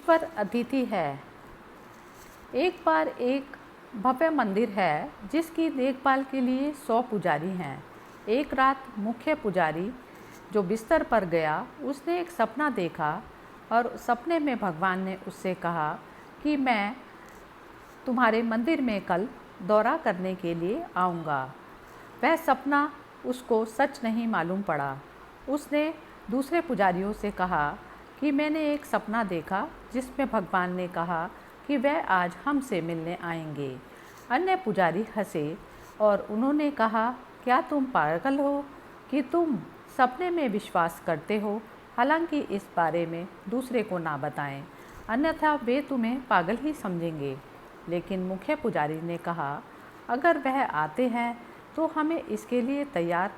ईश्वर अतिथि है। एक बार एक भव्य मंदिर है जिसकी देखभाल के लिए 100 पुजारी हैं। एक रात मुख्य पुजारी जो बिस्तर पर गया, उसने एक सपना देखा और सपने में भगवान ने उससे कहा कि मैं तुम्हारे मंदिर में कल दौरा करने के लिए आऊँगा। वह सपना उसको सच नहीं मालूम पड़ा। उसने दूसरे पुजारियों से कहा कि मैंने एक सपना देखा जिसमें भगवान ने कहा कि वह आज हमसे मिलने आएंगे। अन्य पुजारी हंसे और उन्होंने कहा, क्या तुम पागल हो कि तुम सपने में विश्वास करते हो, हालांकि इस बारे में दूसरे को ना बताएं, अन्यथा वे तुम्हें पागल ही समझेंगे। लेकिन मुख्य पुजारी ने कहा, अगर वह आते हैं तो हमें इसके लिए तैयार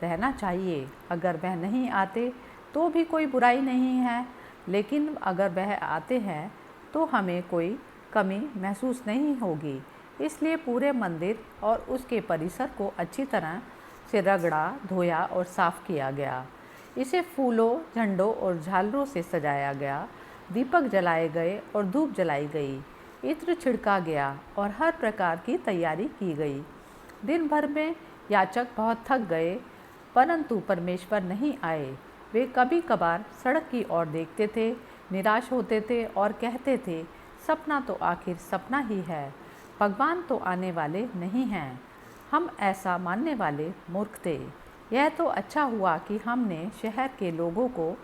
रहना चाहिए। अगर वह नहीं आते तो भी कोई बुराई नहीं है, लेकिन अगर वह आते हैं तो हमें कोई कमी महसूस नहीं होगी। इसलिए पूरे मंदिर और उसके परिसर को अच्छी तरह से रगड़ा, धोया और साफ़ किया गया। इसे फूलों, झंडों और झालरों से सजाया गया। दीपक जलाए गए और धूप जलाई गई। इत्र छिड़का गया और हर प्रकार की तैयारी की गई। दिन भर में याचक बहुत थक गए, परंतु परमेश्वर नहीं आए। वे कभी कभार सड़क की ओर देखते थे, निराश होते थे और कहते थे, सपना तो आखिर सपना ही है, भगवान तो आने वाले नहीं हैं। हम ऐसा मानने वाले मूर्ख थे। यह तो अच्छा हुआ कि हमने शहर के लोगों को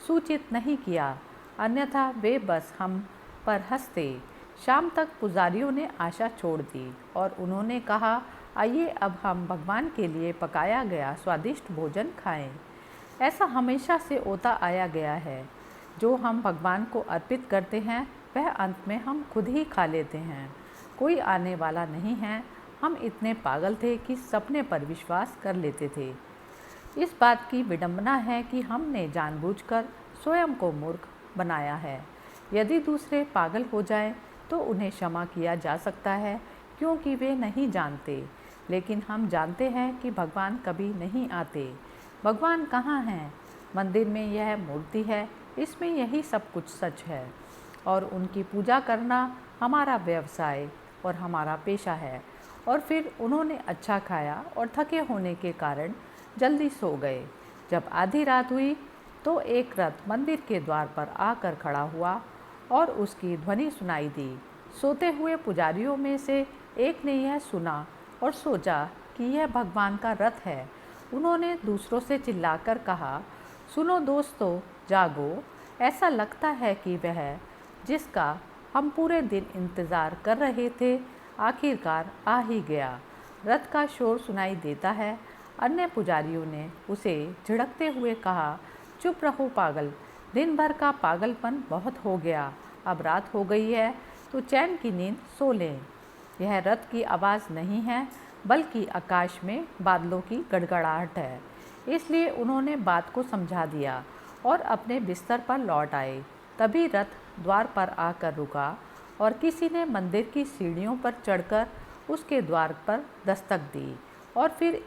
सूचित नहीं किया, अन्यथा वे बस हम पर हंसते। शाम तक पुजारियों ने आशा छोड़ दी और उन्होंने कहा, आइए अब हम भगवान के लिए पकाया गया स्वादिष्ट भोजन खाएं। ऐसा हमेशा से होता आया गया है। जो हम भगवान को अर्पित करते हैं वह अंत में हम खुद ही खा लेते हैं। कोई आने वाला नहीं है। हम इतने पागल थे कि सपने पर विश्वास कर लेते थे। इस बात की विडंबना है कि हमने जानबूझकर स्वयं को मूर्ख बनाया है। यदि दूसरे पागल हो जाएं तो उन्हें क्षमा किया जा सकता है, क्योंकि वे नहीं जानते। लेकिन हम जानते हैं कि भगवान कभी नहीं आते। भगवान कहाँ हैं? मंदिर में यह मूर्ति है, इसमें यही सब कुछ सच है और उनकी पूजा करना हमारा व्यवसाय और हमारा पेशा है। और फिर उन्होंने अच्छा खाया और थके होने के कारण जल्दी सो गए। जब आधी रात हुई तो एक रथ मंदिर के द्वार पर आकर खड़ा हुआ और उसकी ध्वनि सुनाई दी। सोते हुए पुजारियों में से एक ने यह सुना और सोचा कि यह भगवान का रथ है। उन्होंने दूसरों से चिल्लाकर कहा, सुनो दोस्तों, जागो, ऐसा लगता है कि वह जिसका हम पूरे दिन इंतज़ार कर रहे थे आखिरकार आ ही गया। रथ का शोर सुनाई देता है। अन्य पुजारियों ने उसे झिड़कते हुए कहा, चुप रहो पागल, दिन भर का पागलपन बहुत हो गया। अब रात हो गई है तो चैन की नींद सो लें। यह रथ की आवाज़ नहीं है, बल्कि आकाश में बादलों की गड़गड़ाहट है। इसलिए उन्होंने बात को समझा दिया और अपने बिस्तर पर लौट आए। तभी रथ द्वार पर आकर रुका और किसी ने मंदिर की सीढ़ियों पर चढ़कर उसके द्वार पर दस्तक दी और फिर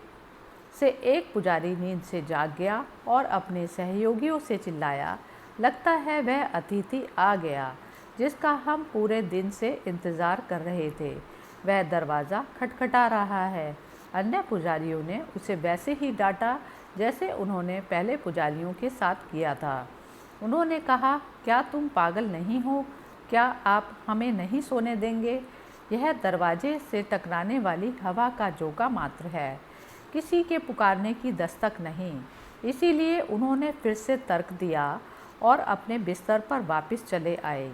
से एक पुजारी नींद से जाग गया और अपने सहयोगियों से चिल्लाया, लगता है वह अतिथि आ गया जिसका हम पूरे दिन से इंतज़ार कर रहे थे। वह दरवाज़ा खटखटा रहा है। अन्य पुजारियों ने उसे वैसे ही डांटा जैसे उन्होंने पहले पुजारियों के साथ किया था। उन्होंने कहा, क्या तुम पागल नहीं हो? क्या आप हमें नहीं सोने देंगे? यह दरवाजे से टकराने वाली हवा का झोंका मात्र है, किसी के पुकारने की दस्तक नहीं। इसीलिए उन्होंने फिर से तर्क दिया और अपने बिस्तर पर वापस चले आए।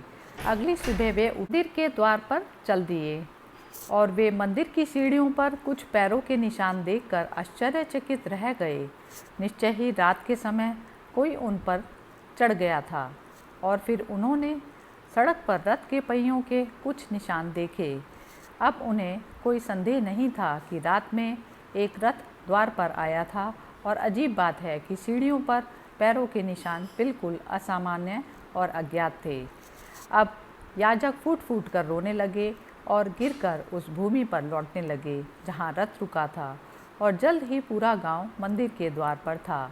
अगली सुबह वे मंदिर के द्वार पर चल दिए और वे मंदिर की सीढ़ियों पर कुछ पैरों के निशान देखकर आश्चर्यचकित रह गए। निश्चय ही रात के समय कोई उन पर चढ़ गया था। और फिर उन्होंने सड़क पर रथ के पहियों के कुछ निशान देखे। अब उन्हें कोई संदेह नहीं था कि रात में एक रथ द्वार पर आया था। और अजीब बात है कि सीढ़ियों पर पैरों के निशान बिल्कुल असामान्य और अज्ञात थे। अब याजक फूट फूट कर रोने लगे और गिरकर उस भूमि पर लौटने लगे जहाँ रथ रुका था। और जल्द ही पूरा गांव मंदिर के द्वार पर था।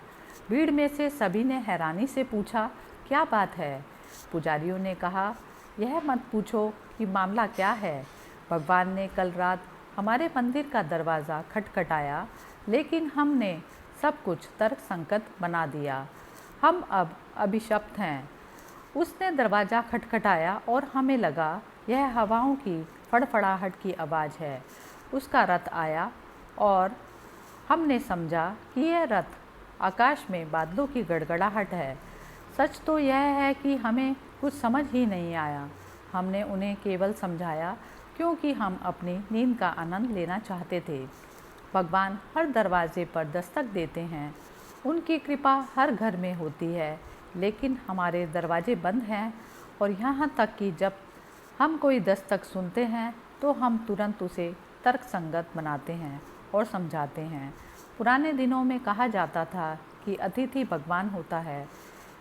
भीड़ में से सभी ने हैरानी से पूछा, क्या बात है? पुजारियों ने कहा, यह मत पूछो कि मामला क्या है। भगवान ने कल रात हमारे मंदिर का दरवाज़ा खटखटाया, लेकिन हमने सब कुछ तर्कसंगत बना दिया। हम अब अभिशप्त हैं। उसने दरवाज़ा खटखटाया और हमें लगा यह हवाओं की फड़फड़ाहट की आवाज़ है। उसका रथ आया और हमने समझा कि यह रथ आकाश में बादलों की गड़गड़ाहट है। सच तो यह है कि हमें कुछ समझ ही नहीं आया। हमने उन्हें केवल समझाया क्योंकि हम अपनी नींद का आनंद लेना चाहते थे। भगवान हर दरवाजे पर दस्तक देते हैं। उनकी कृपा हर घर में होती है, लेकिन हमारे दरवाजे बंद हैं और यहाँ तक कि जब हम कोई दस्तक सुनते हैं तो हम तुरंत उसे तर्कसंगत बनाते हैं और समझाते हैं। पुराने दिनों में कहा जाता था कि अतिथि भगवान होता है।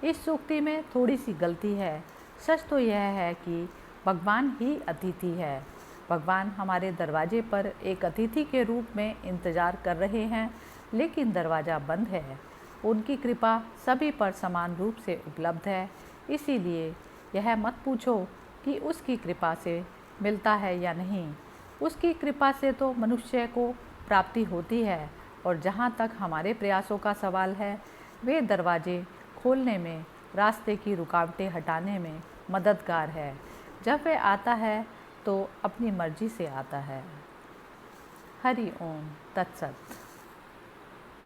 इस सूक्ति में थोड़ी सी गलती है। सच तो यह है कि भगवान ही अतिथि है। भगवान हमारे दरवाजे पर एक अतिथि के रूप में इंतज़ार कर रहे हैं, लेकिन दरवाज़ा बंद है। उनकी कृपा सभी पर समान रूप से उपलब्ध है। इसीलिए यह मत पूछो कि उसकी कृपा से मिलता है या नहीं। उसकी कृपा से तो मनुष्य को प्राप्ति होती है, और जहाँ तक हमारे प्रयासों का सवाल है, वे दरवाजे खोलने में, रास्ते की रुकावटें हटाने में मददगार है। जब वह आता है तो अपनी मर्जी से आता है। हरि ओम तत्सत।